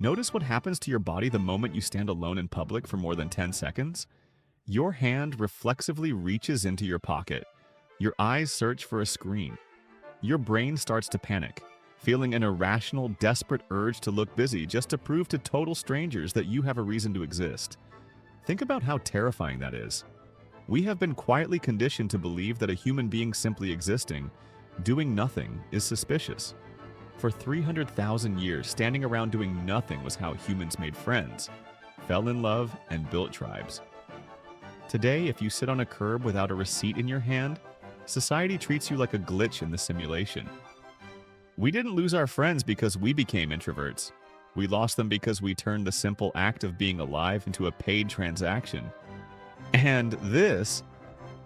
Notice what happens to your body the moment you stand alone in public for more than 10 seconds? Your hand reflexively reaches into your pocket. Your eyes search for a screen. Your brain starts to panic, feeling an irrational, desperate urge to look busy just to prove to total strangers that you have a reason to exist. Think about how terrifying that is. We have been quietly conditioned to believe that a human being simply existing, doing nothing, is suspicious. For 300,000 years, standing around doing nothing was how humans made friends, fell in love, and built tribes. Today, if you sit on a curb without a receipt in your hand, society treats you like a glitch in the simulation. We didn't lose our friends because we became introverts. We lost them because we turned the simple act of being alive into a paid transaction. And this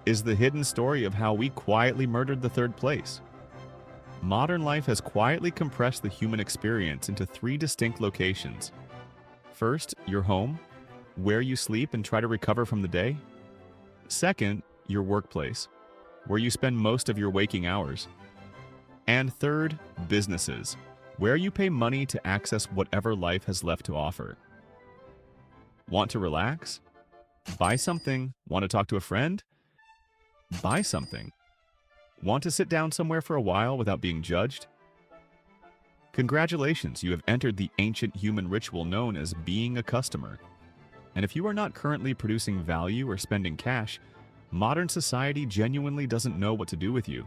is the hidden story of how we quietly murdered the third place. Modern life has quietly compressed the human experience into three distinct locations. First, your home, where you sleep and try to recover from the day. Second, your workplace, where you spend most of your waking hours. And third, businesses, where you pay money to access whatever life has left to offer. Want to relax? Buy something. Want to talk to a friend? Buy something. Want to sit down somewhere for a while without being judged? Congratulations, you have entered the ancient human ritual known as being a customer. And if you are not currently producing value or spending cash, modern society genuinely doesn't know what to do with you.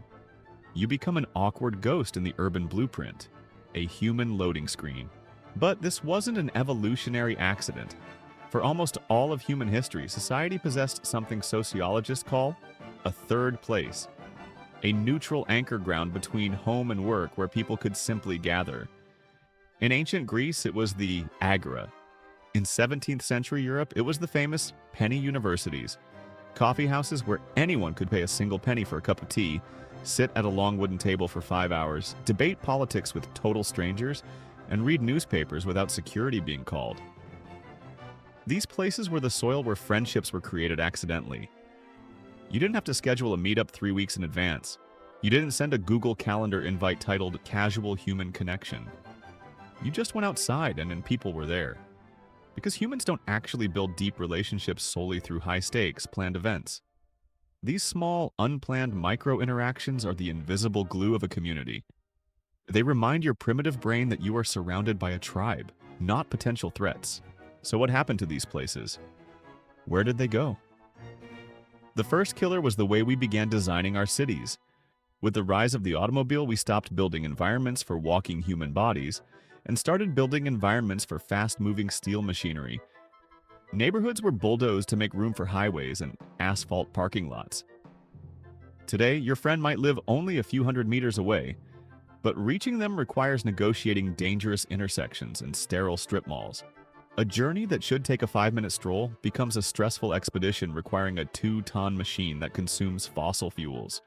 You become an awkward ghost in the urban blueprint, a human loading screen. But this wasn't an evolutionary accident. For almost all of human history, society possessed something sociologists call a third place, a neutral anchor ground between home and work where people could simply gather. In ancient Greece, it was the agora. In 17th century Europe, it was the famous penny universities, coffee houses where anyone could pay a single penny for a cup of tea, sit at a long wooden table for 5 hours, debate politics with total strangers, and read newspapers without security being called. These places were the soil where friendships were created accidentally. You didn't have to schedule a meetup 3 weeks in advance. You didn't send a Google Calendar invite titled Casual Human Connection. You just went outside and people were there. Because humans don't actually build deep relationships solely through high-stakes, planned events. These small, unplanned micro-interactions are the invisible glue of a community. They remind your primitive brain that you are surrounded by a tribe, not potential threats. So what happened to these places? Where did they go? The first killer was the way we began designing our cities. With the rise of the automobile, we stopped building environments for walking human bodies and started building environments for fast-moving steel machinery. Neighborhoods were bulldozed to make room for highways and asphalt parking lots. Today, your friend might live only a few hundred meters away, but reaching them requires negotiating dangerous intersections and sterile strip malls. A journey that should take a 5-minute stroll becomes a stressful expedition requiring a 2-ton machine that consumes fossil fuels.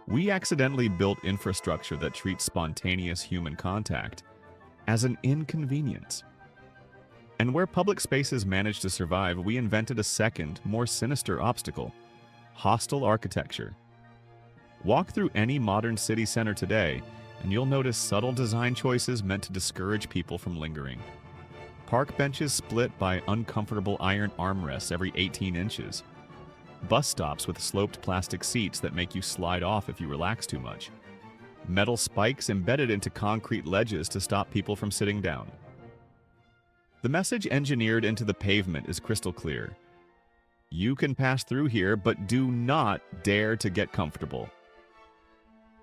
We accidentally built infrastructure that treats spontaneous human contact as an inconvenience. And where public spaces managed to survive, we invented a second, more sinister obstacle: hostile architecture. Walk through any modern city center today, and you'll notice subtle design choices meant to discourage people from lingering. Park benches split by uncomfortable iron armrests every 18 inches. Bus stops with sloped plastic seats that make you slide off if you relax too much. Metal spikes embedded into concrete ledges to stop people from sitting down. The message engineered into the pavement is crystal clear. You can pass through here, but do not dare to get comfortable.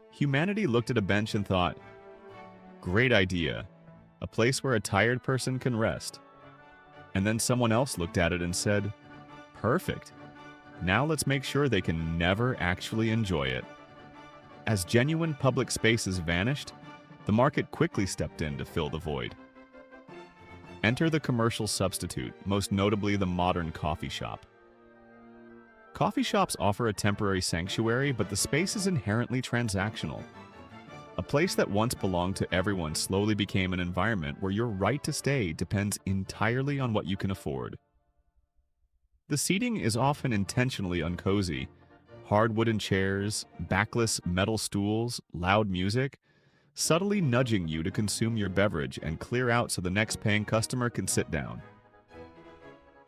Humanity looked at a bench and thought, great idea. A place where a tired person can rest. And then someone else looked at it and said, perfect. Now let's make sure they can never actually enjoy it. As genuine public spaces vanished, the market quickly stepped in to fill the void. Enter the commercial substitute, most notably the modern coffee shop. Coffee shops offer a temporary sanctuary, but the space is inherently transactional. A place that once belonged to everyone slowly became an environment where your right to stay depends entirely on what you can afford. The seating is often intentionally uncozy. Hard wooden chairs, backless metal stools, loud music. subtly nudging you to consume your beverage and clear out so the next paying customer can sit down.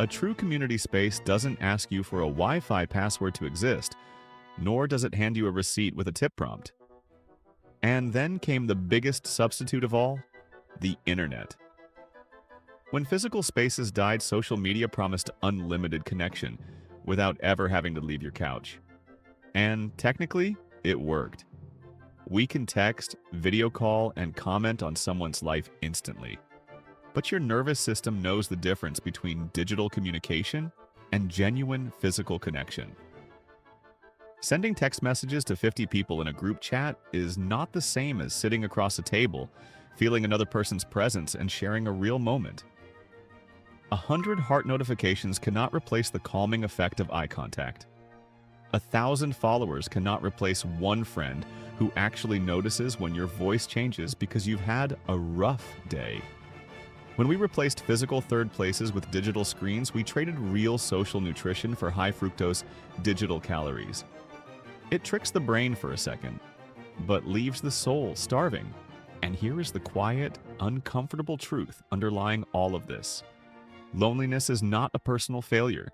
A true community space doesn't ask you for a Wi-Fi password to exist, nor does it hand you a receipt with a tip prompt. And then came the biggest substitute of all, the internet. When physical spaces died, social media promised unlimited connection without ever having to leave your couch. And technically, it worked. We can text, video call, and comment on someone's life instantly. But your nervous system knows the difference between digital communication and genuine physical connection. Sending text messages to 50 people in a group chat is not the same as sitting across a table, feeling another person's presence, and sharing a real moment. 100 heart notifications cannot replace the calming effect of eye contact. 1,000 followers cannot replace one friend who actually notices when your voice changes because you've had a rough day. When we replaced physical third places with digital screens, we traded real social nutrition for high-fructose digital calories. It tricks the brain for a second, but leaves the soul starving. And here is the quiet, uncomfortable truth underlying all of this. Loneliness is not a personal failure.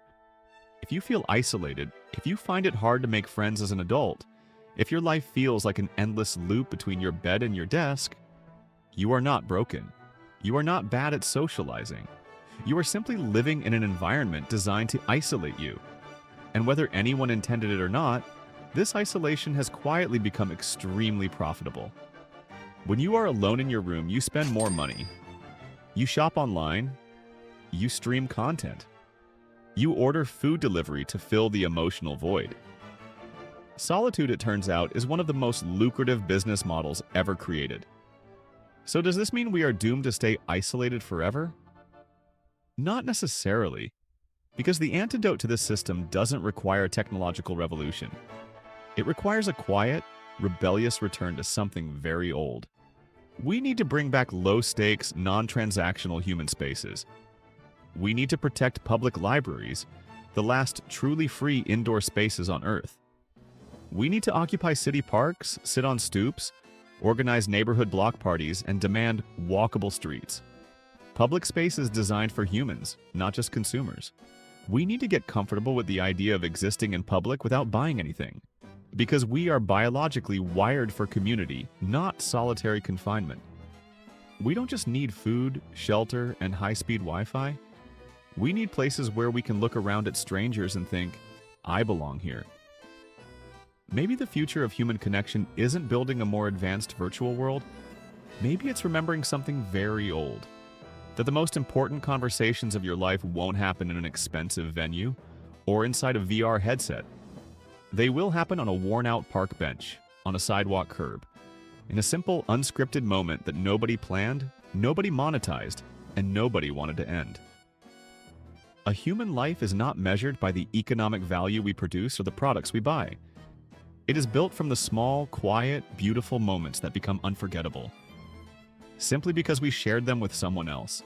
If you feel isolated, if you find it hard to make friends as an adult, if your life feels like an endless loop between your bed and your desk, you are not broken. You are not bad at socializing. You are simply living in an environment designed to isolate you. And whether anyone intended it or not, this isolation has quietly become extremely profitable. When you are alone in your room, you spend more money. You shop online. You stream content. You order food delivery to fill the emotional void. Solitude, it turns out, is one of the most lucrative business models ever created. So does this mean we are doomed to stay isolated forever? Not necessarily, because the antidote to this system doesn't require technological revolution. It requires a quiet, rebellious return to something very old. We need to bring back low-stakes, non-transactional human spaces. We need to protect public libraries, the last truly free indoor spaces on Earth. We need to occupy city parks, sit on stoops, organize neighborhood block parties, and demand walkable streets. Public space is designed for humans, not just consumers. We need to get comfortable with the idea of existing in public without buying anything, because we are biologically wired for community, not solitary confinement. We don't just need food, shelter, and high-speed Wi-Fi. We need places where we can look around at strangers and think, I belong here. Maybe the future of human connection isn't building a more advanced virtual world. Maybe it's remembering something very old. That the most important conversations of your life won't happen in an expensive venue or inside a VR headset. They will happen on a worn-out park bench, on a sidewalk curb, in a simple, unscripted moment that nobody planned, nobody monetized, and nobody wanted to end. A human life is not measured by the economic value we produce or the products we buy. It is built from the small, quiet, beautiful moments that become unforgettable, simply because we shared them with someone else.